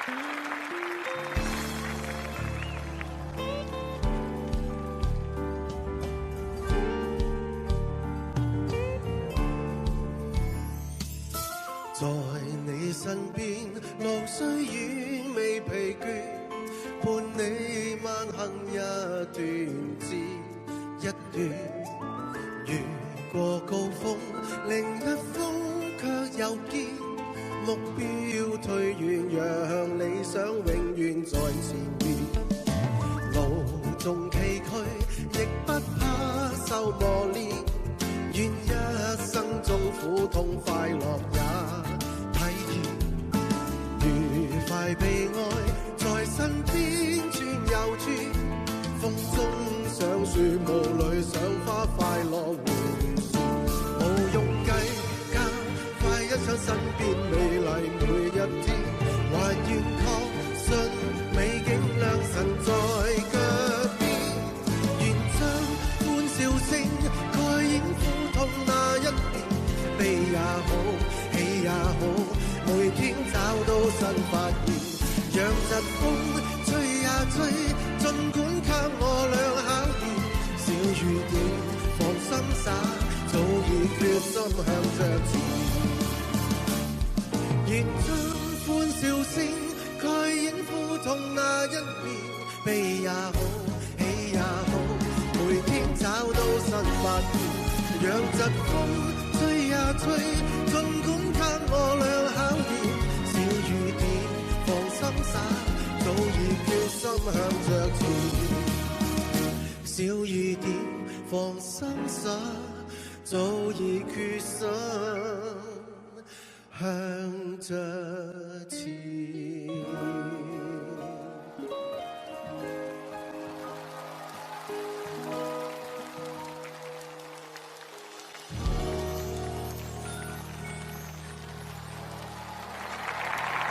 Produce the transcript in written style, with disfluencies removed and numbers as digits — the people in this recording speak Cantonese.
在你身邊，路雖已未疲倦，伴你慢行一段接一段，越過高峰，另一峰卻又見目標退遠，讓理想永遠在前面。路縱崎嶇，亦不怕受磨練，願一生中苦痛快樂也愉快悲哀在身邊轉又轉，風中上樹霧裏賞花快樂迴旋，無用計較快一槍身邊美麗每一天，還願確信美景良辰在腳邊，願將歡笑聲蓋掩苦痛那一面，悲也好喜也好每天找到新發現，讓疾風吹呀吹，儘管給我倆考驗，小雨點放心灑，早已決心向着前，願將歡笑聲蓋掩苦痛那一面，悲也好喜也好每天找到新發現，讓疾風吹呀吹，儘管給我倆考驗，小雨點放心灑，早已決心向着前，小雨點放心灑，早已決心向着前。